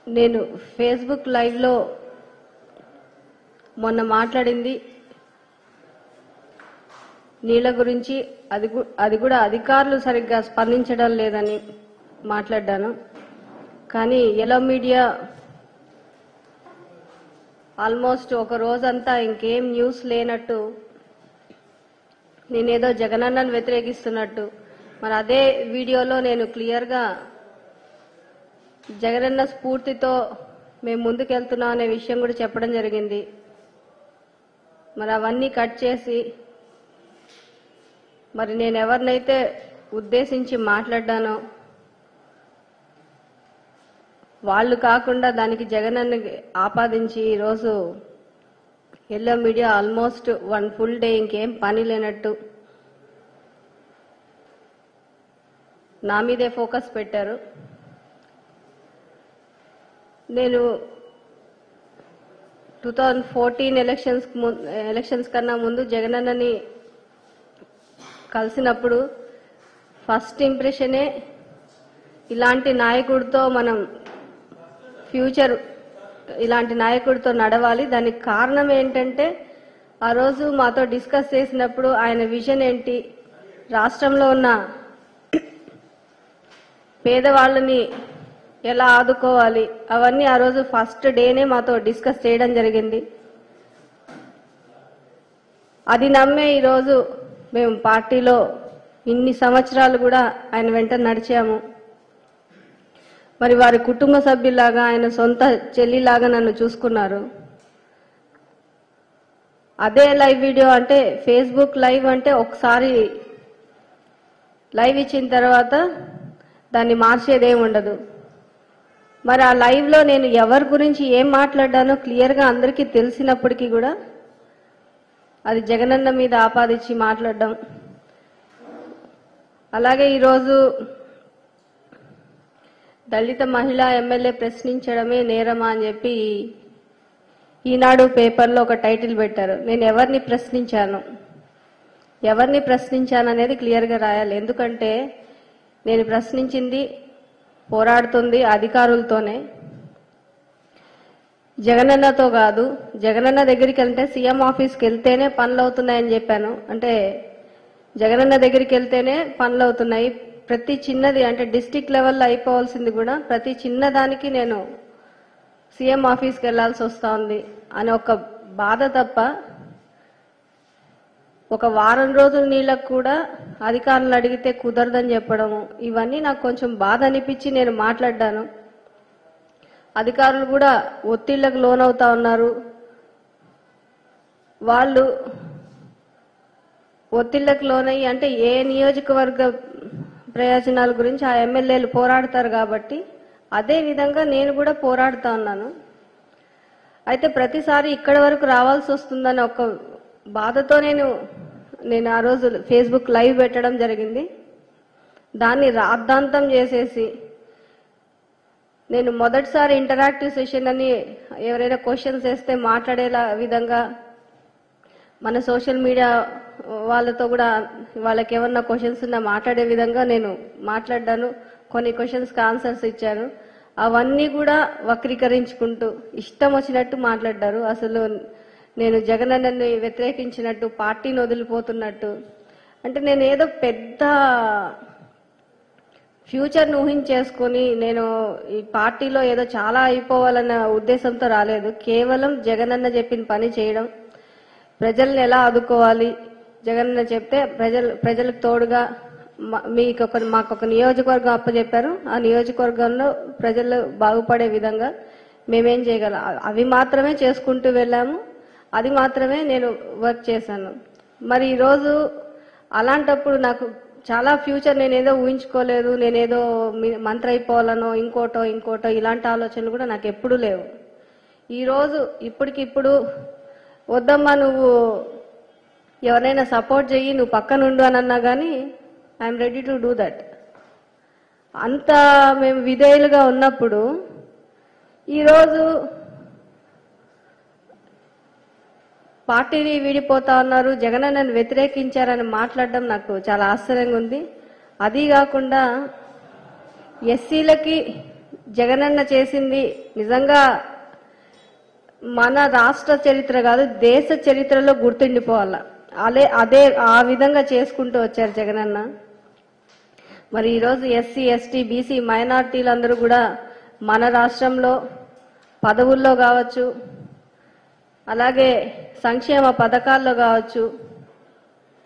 నేను Facebook live లో మొన్న మాట్లాడింది నీళ్ళ గురించి, అది కూడా అధికారులు సరిగ్గా స్పందించడం లేదని మాట్లాడాను. కానీ ఎల్లో మీడియా ఆల్మోస్ట్ ఒక రోజంతా ఇంకేం న్యూస్ లేనట్టు, నేనేదో జగనన్నను వ్యతిరేకిస్తున్నట్టు, మరి అదే వీడియోలో నేను క్లియర్గా జగనన్న స్ఫూర్తితో మేము ముందుకెళ్తున్నాం అనే విషయం కూడా చెప్పడం జరిగింది. మరి అవన్నీ కట్ చేసి మరి నేను ఎవరినైతే ఉద్దేశించి మాట్లాడ్డానో వాళ్ళు కాకుండా దానికి జగనన్న ఆపాదించి ఈరోజు yellow media almost 1 full day ఇంకేం పని లేనట్టు నా మీదే ఫోకస్ పెట్టారు. నేను 2014 ఎలక్షన్స్ కన్నా ముందు జగనన్నని కలిసినప్పుడు ఫస్ట్ ఇంప్రెషనే ఇలాంటి నాయకుడితో మనం ఫ్యూచర్ ఇలాంటి నాయకుడితో నడవాలి. దానికి కారణం ఏంటంటే ఆ రోజు మాతో డిస్కస్ చేసినప్పుడు ఆయన విజన్ ఏంటి, రాష్ట్రంలో ఉన్న పేదవాళ్ళని ఎలా ఆదుకోవాలి, అవన్నీ ఆ రోజు ఫస్ట్ డేనే మాతో డిస్కస్ చేయడం జరిగింది. అది నమ్మే ఈరోజు మేము పార్టీలో ఇన్ని సంవత్సరాలు కూడా ఆయన వెంట నడిచాము. మరి వారి కుటుంబ సభ్యులాగా, ఆయన సొంత చెల్లిలాగా నన్ను చూసుకున్నారు. అదే లైవ్ వీడియో అంటే ఫేస్బుక్ లైవ్ అంటే ఒకసారి లైవ్ ఇచ్చిన తర్వాత దాన్ని మార్చేదేం ఉండదు. మరి ఆ లైవ్ లో నేను ఎవరి గురించి ఏం మాట్లాడానో క్లియర్గా అందరికీ తెలిసినప్పటికీ కూడా అది జగనన్న మీద ఆపాదించి మాట్లాడడం. అలాగే ఈరోజు దళిత మహిళా ఎమ్మెల్యే ప్రశ్నించడమే నేరమా అని చెప్పి ఈనాడు పేపర్లో ఒక టైటిల్ పెట్టారు. నేను ఎవరిని ప్రశ్నించాను అనేది క్లియర్గా రాయాలి. ఎందుకంటే నేను ప్రశ్నించింది, పోరాడుతుంది అధికారులతోనే, జగనన్నతో కాదు. జగనన్న దగ్గరికి వెళ్తే సీఎం ఆఫీస్కి వెళ్తేనే పనులు అవుతున్నాయని చెప్పాను. అంటే జగనన్న దగ్గరికి వెళ్తేనే పనులు అవుతున్నాయి, ప్రతి చిన్నది అంటే డిస్ట్రిక్ట్ లెవెల్లో అయిపోవాల్సింది కూడా ప్రతి చిన్నదానికి నేను సీఎం ఆఫీస్కి వెళ్లాల్సి వస్తుంది అని ఒక బాధ తప్ప, ఒక వారం రోజుల నీళ్ళకు కూడా అధికారులు అడిగితే కుదరదని చెప్పడము, ఇవన్నీ నాకు కొంచెం బాధ అనిపించి నేను మాట్లాడ్డాను. అధికారులు కూడా ఒత్తిళ్లకు లోనవుతా ఉన్నారు. వాళ్ళు ఒత్తిళ్లకు లోనయ్యి అంటే ఏ నియోజకవర్గ ప్రయోజనాల గురించి ఆ ఎమ్మెల్యేలు పోరాడతారు కాబట్టి అదే విధంగా నేను కూడా పోరాడుతా ఉన్నాను. అయితే ప్రతిసారి ఇక్కడి వరకు రావాల్సి వస్తుందని ఒక బాధతో నేను ఆ రోజు ఫేస్బుక్ లైవ్ పెట్టడం జరిగింది. దాన్ని రాద్ధాంతం చేసేసి నేను మొదటిసారి ఇంటరాక్టివ్ సెషన్ అని ఎవరైనా క్వశ్చన్స్ వేస్తే మాట్లాడేలా విధంగా మన సోషల్ మీడియా వాళ్ళతో కూడా వాళ్ళకి ఏమన్నా క్వశ్చన్స్ ఉన్నా మాట్లాడే విధంగా నేను మాట్లాడ్డాను. కొన్ని క్వశ్చన్స్కి ఆన్సర్స్ ఇచ్చాను. అవన్నీ కూడా వక్రీకరించుకుంటూ ఇష్టం వచ్చినట్టు మాట్లాడ్డారు. అసలు నేను జగనన్నని వ్యతిరేకించినట్టు, పార్టీని వదిలిపోతున్నట్టు, అంటే నేను ఏదో పెద్ద ఫ్యూచర్ను ఊహించేసుకొని నేను ఈ పార్టీలో ఏదో చాలా అయిపోవాలన్న ఉద్దేశంతో రాలేదు. కేవలం జగనన్న చెప్పిన పని చేయడం, ప్రజల్ని ఎలా ఆదుకోవాలి, జగనన్న చెప్తే ప్రజలకు తోడుగా మాకొక నియోజకవర్గం అప్పచెప్పారు. ఆ నియోజకవర్గంలో ప్రజలు బాగుపడే విధంగా మేమేం చేయగలం అవి మాత్రమే చేసుకుంటూ వెళ్ళాము. అది మాత్రమే నేను వర్క్ చేశాను. మరి ఈరోజు అలాంటప్పుడు నాకు చాలా ఫ్యూచర్ నేనేదో ఊహించుకోలేదు, నేనేదో మంత్రి అయిపోవాలనో ఇంకోటో ఇలాంటి ఆలోచనలు కూడా నాకు ఎప్పుడూ లేవు. ఈరోజు ఇప్పటికిప్పుడు వద్దమ్మా నువ్వు ఎవరైనా సపోర్ట్ చెయ్యి, నువ్వు పక్కనుండు అని అన్నా కానీ I'm ready to do that. అంత మేము విధేయులుగా ఉన్నప్పుడు ఈరోజు పార్టీని వీడిపోతా ఉన్నారు, జగనన్నను వ్యతిరేకించారని మాట్లాడడం నాకు చాలా ఆశ్చర్యంగా ఉంది. అది కాకుండా ఎస్సీలకి జగనన్న చేసింది నిజంగా మన రాష్ట్ర చరిత్ర కాదు, దేశ చరిత్రలో గుర్తుండిపోవాల. అదే ఆ విధంగా చేసుకుంటూ వచ్చారు జగనన్న. మరి ఈరోజు ఎస్సీ, ఎస్టీ, బీసీ మైనార్టీలందరూ కూడా మన రాష్ట్రంలో పదవుల్లో కావచ్చు, అలాగే సంక్షేమ పథకాల్లో కావచ్చు,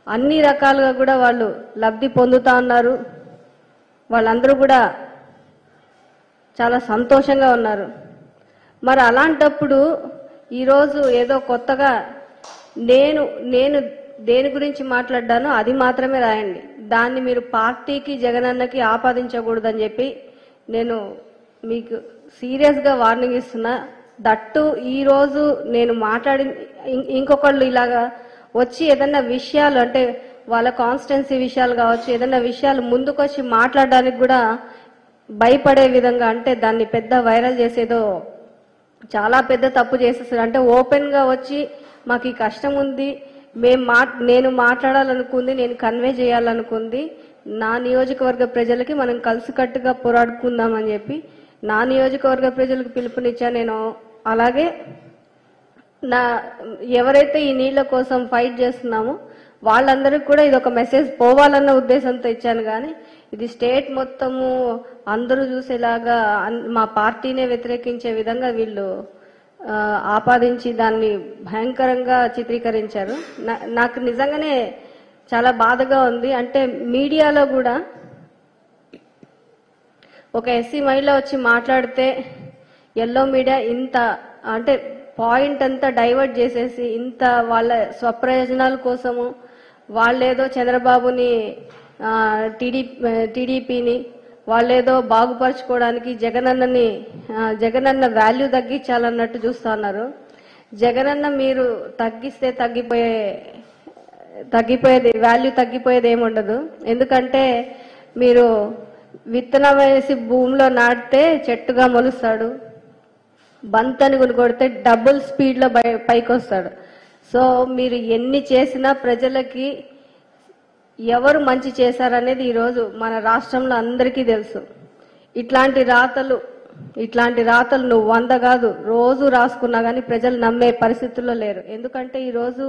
అన్ని రకాలుగా కూడా వాళ్ళు లబ్ధి పొందుతా ఉన్నారు. వాళ్ళందరూ కూడా చాలా సంతోషంగా ఉన్నారు. మరి అలాంటప్పుడు ఈరోజు ఏదో కొత్తగా నేను దేని గురించి మాట్లాడ్డానో అది మాత్రమే రాయండి, దాన్ని మీరు పార్టీకి జగనన్నకి ఆపాదించకూడదని చెప్పి నేను మీకు సీరియస్గా వార్నింగ్ ఇస్తున్నా. దట్టు ఈరోజు నేను ఇంకొకళ్ళు ఇలాగా వచ్చి ఏదన్నా విషయాలు అంటే వాళ్ళ కాన్స్టిట్యున్సీ విషయాలు కావచ్చు, ఏదన్నా విషయాలు ముందుకొచ్చి మాట్లాడడానికి కూడా భయపడే విధంగా, అంటే దాన్ని పెద్ద వైరల్ చేసేదో చాలా పెద్ద తప్పు చేసేస్తారు. అంటే ఓపెన్ గా వచ్చి మాకు ఈ కష్టం ఉంది, నేను మాట్లాడాలనుకుంది, నేను కన్వే చేయాలనుకుంది నా నియోజకవర్గ ప్రజలకి మనం కలిసికట్టుగా పోరాడుకుందామని చెప్పి నా నియోజకవర్గ ప్రజలకు పిలుపునిచ్చా నేను. అలాగే ఎవరైతే ఈ నీళ్ల కోసం ఫైట్ చేస్తున్నామో వాళ్ళందరికీ కూడా ఇది ఒక మెసేజ్ పోవాలన్న ఉద్దేశంతో ఇచ్చాను. కానీ ఇది స్టేట్ మొత్తము అందరూ చూసేలాగా మా పార్టీనే వ్యతిరేకించే విధంగా వీళ్ళు ఆపాదించి దాన్ని భయంకరంగా చిత్రీకరించారు. నాకు నిజంగానే చాలా బాధగా ఉంది. అంటే మీడియాలో కూడా ఒక ఎస్సీ మహిళ వచ్చి మాట్లాడితే ఎల్లో మీడియా ఇంత అంటే పాయింట్ అంతా డైవర్ట్ చేసేసి ఇంత వాళ్ళ స్వప్రయోజనాల కోసము వాళ్ళేదో చంద్రబాబుని టీడీపీని వాళ్ళేదో బాగుపరచుకోవడానికి జగనన్న వాల్యూ తగ్గించాలన్నట్టు చూస్తా ఉన్నారు. జగనన్న మీరు తగ్గిస్తే తగ్గిపోయేది వాల్యూ తగ్గిపోయేది ఏముండదు. ఎందుకంటే మీరు విత్తనం వేసి భూమిలో నాటితే చెట్టుగా మొలుస్తాడు, బంతని కొడితే డబుల్ స్పీడ్ లో పైకి వస్తాడు. సో మీరు ఎన్ని చేసినా ప్రజలకి ఎవరు మంచి చేశారనేది ఈరోజు మన రాష్ట్రంలో అందరికీ తెలుసు. ఇట్లాంటి రాతలు నువ్వు 100 కాదు రోజు రాసుకున్నా కానీ ప్రజలు నమ్మే పరిస్థితుల్లో లేరు. ఎందుకంటే ఈరోజు